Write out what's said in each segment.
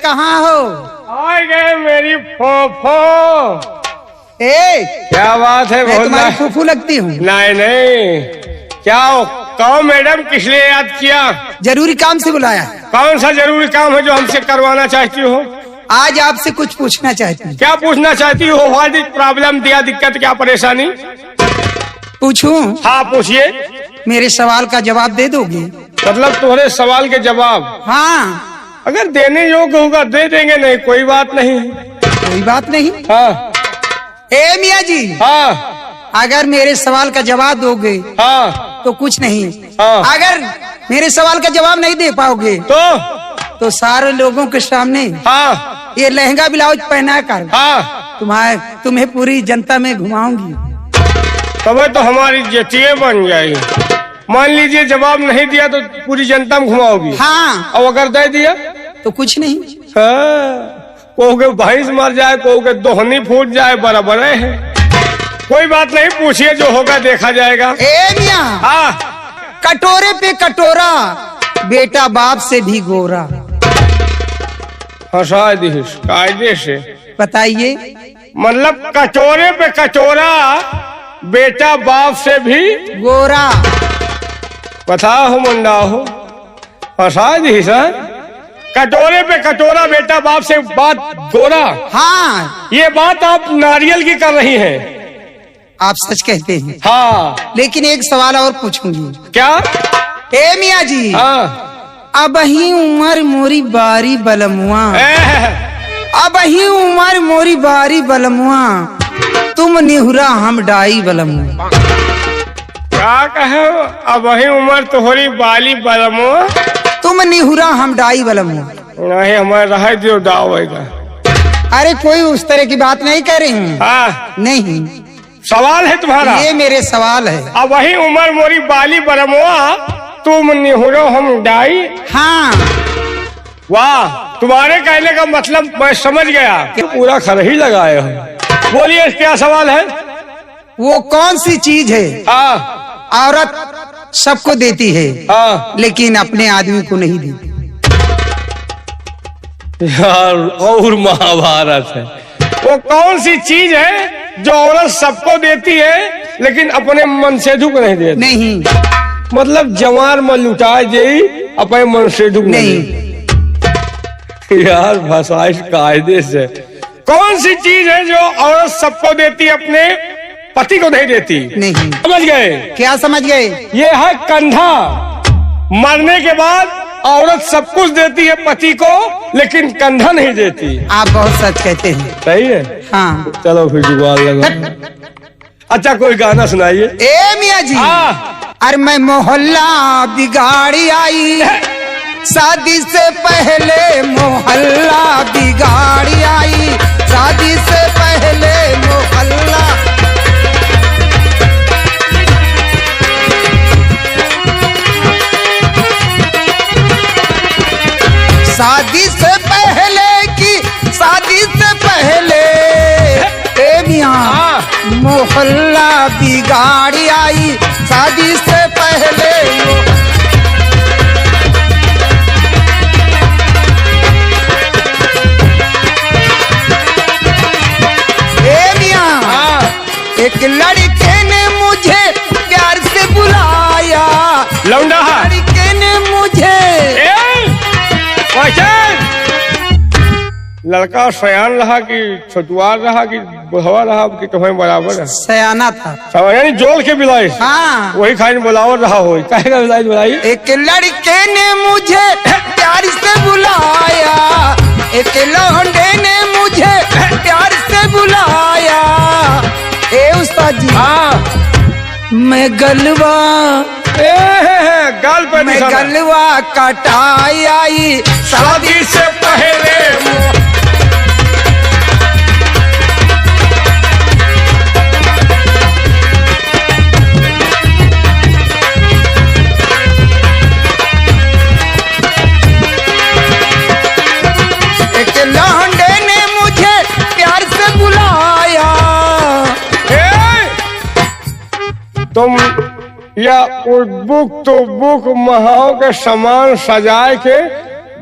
कहाँ हो? आ गए मेरी फोफो। क्या बात है? मैं तुम्हारी फूफू लगती हूँ? नहीं नहीं, क्या कहो मैडम, किस लिए याद किया? जरूरी काम से बुलाया। कौन सा जरूरी काम है जो हमसे करवाना चाहती हो? आज आपसे कुछ पूछना चाहती हूँ। क्या पूछना चाहती हो? व्हाट इज प्रॉब्लम, दिया दिक्कत, क्या परेशानी? पूछूं? हाँ पूछिए। मेरे सवाल का जवाब दे दोगे? मतलब तुम्हारे सवाल के जवाब? हाँ। अगर देने योग्य होगा दे देंगे, नहीं कोई बात नहीं। कोई बात नहीं। हाँ। ए मियाँ जी। हाँ। अगर मेरे सवाल का जवाब दोगे हाँ तो कुछ नहीं। हाँ। अगर मेरे सवाल का जवाब नहीं दे पाओगे तो सारे लोगों के सामने हाँ ये लहंगा ब्लाउज पहना कर हाँ तुम्हें पूरी जनता में घुमाऊंगी। तब तो हमारी जतिये बन जाएगी। मान लीजिए जवाब नहीं दिया तो पूरी जनता में घुमाओगी। हाँ। और अगर दे दिया तो कुछ नहीं। हाँ। कोई भैंस मर जाए, कोई दोहनी फूट जाए, बराबर है। कोई बात नहीं, पूछिए, जो होगा देखा जाएगा। ए मियां। हाँ। कटोरे पे कटोरा, बेटा बाप से भी गोरा। फंसा दी कायदे से। बताइए। मतलब कटोरे पे कटोरा, बेटा बाप से भी गोरा। बताओ मुंडा हो, फंसा दी सर। कटोरे पे कटोरा, बेटा बाप से बात गोरा। हाँ। ये बात आप नारियल की कर रही हैं। आप सच कहते हैं। हाँ। लेकिन एक सवाल और पूछूंगी। क्या? ए मियाँ जी। हाँ। अब ही उमर मोरी बारी बलमुआ, अब ही उमर मोरी बारी बलमुआ, तुम निहुरा हम डाई बलमुआ। क्या कहे? अब वही उम्र तोहरी बाली बलमुआ, तुम निहुरा हम डाई बलमुआ। नहीं, हमारे रह दियो डावेगा। अरे कोई उस तरह की बात नहीं कर रही हूँ। हाँ। नहीं, सवाल है तुम्हारा? ये मेरे सवाल है। अब वही उम्र मोरी बाली बलमुआ, तुम निहुरो हम डाई। हाँ। वाह, तुम्हारे कहने का मतलब मैं समझ गया। पूरा खर ही लगाए हो। बोलिए, क्या सवाल है? वो कौन सी चीज है हाँ। औरत सबको देती है हाँ। लेकिन अपने आदमी को नहीं देती? यार, और महाभारत है। वो कौन सी चीज है जो औरत सबको देती है लेकिन अपने मन से दुख नहीं देती? नहीं। मतलब जवान में लुटाए दे, अपने मन से दुख नहीं। यार भाषाइश कायदे से। कौन सी चीज है जो औरत सबको देती, अपने पति को नहीं देती? नहीं। समझ गए? क्या समझ गए? ये है कंधा। मरने के बाद औरत सब कुछ देती है पति को, लेकिन कंधा नहीं देती। आप बहुत सच कहते हैं। सही है। हाँ। चलो फिर जुगाड़ लगा। अच्छा, कोई गाना सुनाइए। ए मियाँ जी। अरे मैं मोहल्ला बिगाड़ी आई, शादी से पहले मोहल्ला बिगाड़ी आई, शादी से पहले मोहल्ला। शादी से पहले की, शादी से पहले ए मियां मोहल्ला बिगाड़ी आई, शादी से पहले। ए मियां, एक लड़के ने मुझे प्यार से बुलाया, लौंडा लड़के ने मुझे। लड़का सयान रहा कि छोटुआर रहा कि बुढ़वा रहा कि तुम्हें बराबर है? सयाना था। यानी जोल के बिलाई। हाँ। वही खाई बुलावर रहा हो। कहेगा बिलाई बुलाई। एक लड़के ने मुझे प्यार से बुलाया, एक लौंडे ने मुझे प्यार से बुलाया। ए उस्ताद जी। हाँ। मैं गलवा, गाल पे मैं गलवा कटाई आई, शादी से पहले। एक लौंडे ने मुझे प्यार से बुलाया। तुम या बुक तो बुक महाओं के सामान सजाए के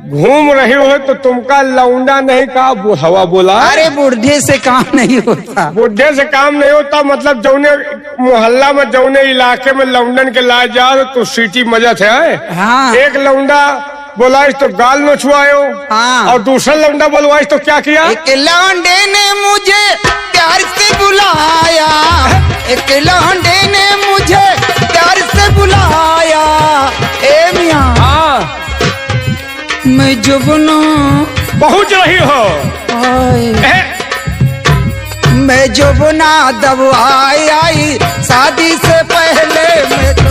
घूम रही हो तो तुमका लौंडा नहीं कहा, बुढ़वा बोला। अरे बूढ़े से काम नहीं होता। बुढ़े से काम नहीं होता मतलब जौने मोहल्ला में जौने इलाके में लौंडन के ला जाओ तो सीटी मजा थे। हाँ। एक लौंडा बोलाइस तो गाल नोचवायो। हाँ। और दूसरा लौंडा बोलवाइस तो क्या किया? एक लौंडे ने मुझे प्यार से बुलाया, एक लौंडे ने मुझे प्यार से बुलाया। ए मियां, हाँ। मैं जुबनो पहुंच रही हो। मैं जुबना दबाई आई शादी से पहले मैं तो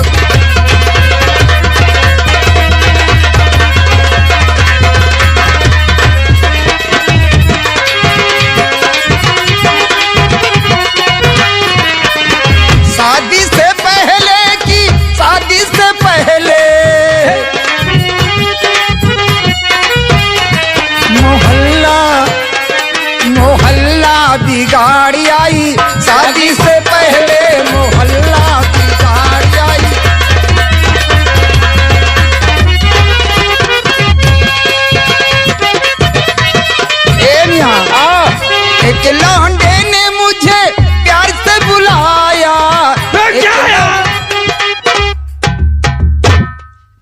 शादी से पहले की, शादी से पहले मोहल्ला बिगाड़ी आई, शादी से पहले मोहल्ला बिगाड़ी आई। ए मियां, एक लौंडे ने मुझे प्यार से बुलाया।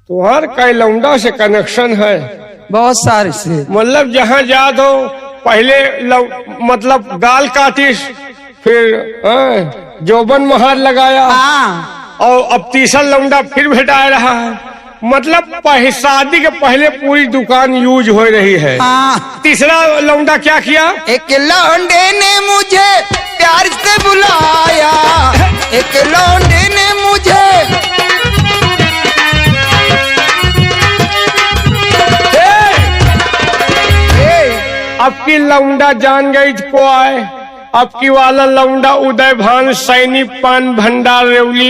तुम्हार कई लौंडा से कनेक्शन है? बहुत सारे से। मतलब जहाँ जा दो पहले मतलब गाल काटिस, फिर जोबन महार लगाया। हाँ। और अब तीसरा लौंडा फिर भेटा रहा है। मतलब शादी के पहले पूरी दुकान यूज हो रही है। हाँ। तीसरा लौंडा क्या किया? एक लौंडे ने मुझे प्यार से बुलाया, एक लौंडे ने मुझे अब की लौंडा जान गई को आए। अब की वाला लौंडा उदय भान सैनी पान भंडार रेवली।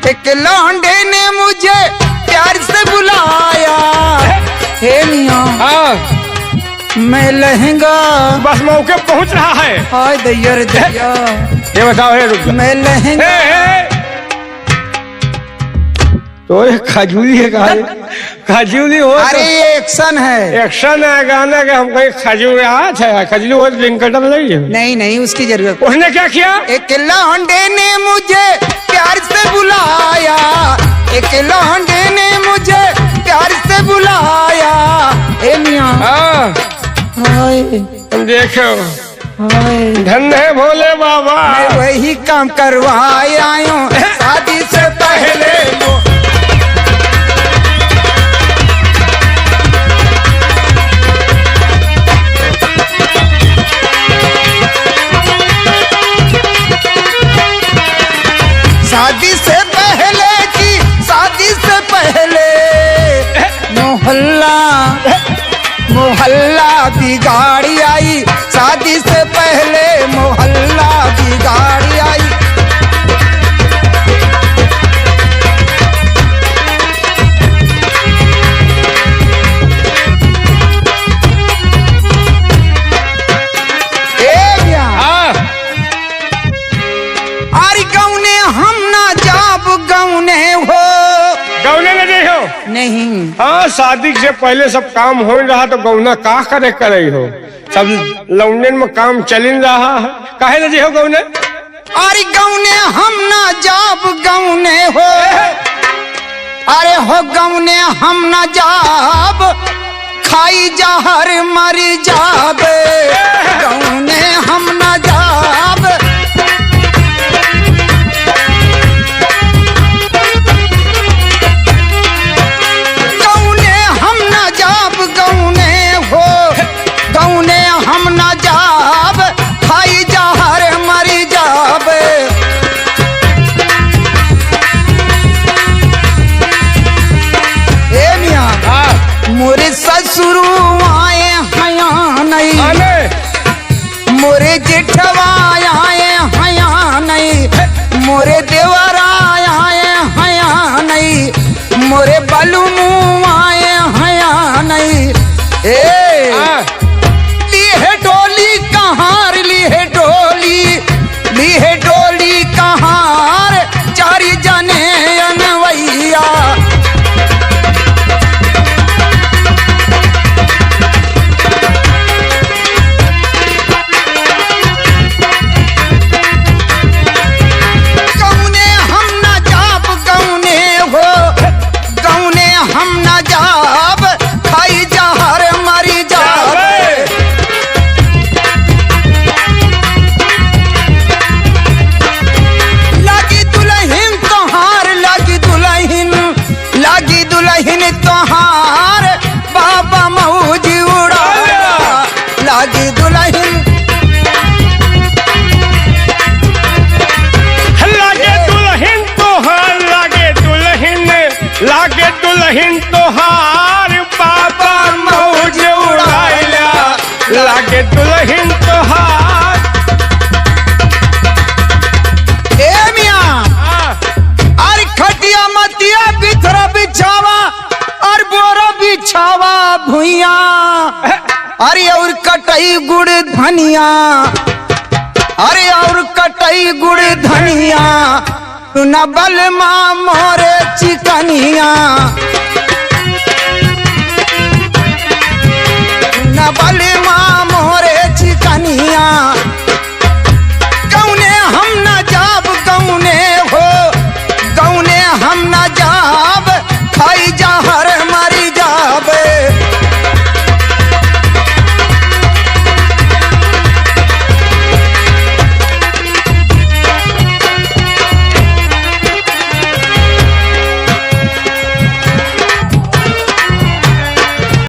एक लौंडे ने मुझे प्यार से बुलाया। हे मियां, हाँ। मैं लहंगा बस मौके पहुंच रहा है। हाय दैया रे दैया। ये बताओ, हे रुक जा। मैं लहंगा तो ये खजूली है कहा? खजूली हो अरे ये एक्शन है। एक्शन है गाना का। हम कहीं खजूर है, खजूली हो लिंकटर नहीं नहीं, उसकी जरूरत। उसने क्या किया? एक लौंडे ने मुझे प्यार से बुलाया, एक लौंडे ने मुझे प्यार से बुलाया। ए मियां, हाय देखो, हाय धन्य है भोले बाबा। मैं वही काम करवाए आयो शादी से पहले। शादी से पहले की, शादी से पहले मोहल्ला बिगाड़ी आई, शादी से पहले मोहल्ला बिगाड़ी आई। अरे गौने हम ना जाब, गौने हो गौने नहीं हो? नहीं। हाँ, शादी से पहले सब काम हो रहा तो गौना का करे हो? सब लौंडन में काम चल रहा है, काहे नहीं हो गौने? अरे गौने हम ना जाब, गौने हो। अरे हो गौने हम ना जाब, खाई जहर मर जाबे। गौने हम ना जाब, गौने हम ना जाब, गौने हो। गौने हम ना जाब, खाई जहर मर जाबे। ए मियां, मोरे ससुर आए हया नहीं, लागे दुल्हन तोहार। ए मियां अरे खटिया मतिया बिथरा बिछावा और बोरा बिछावा भुइया अरे और कटई गुड़ धनिया अरे और कटई गुड़ धनिया तू न बल माँ मोरे चिकनिया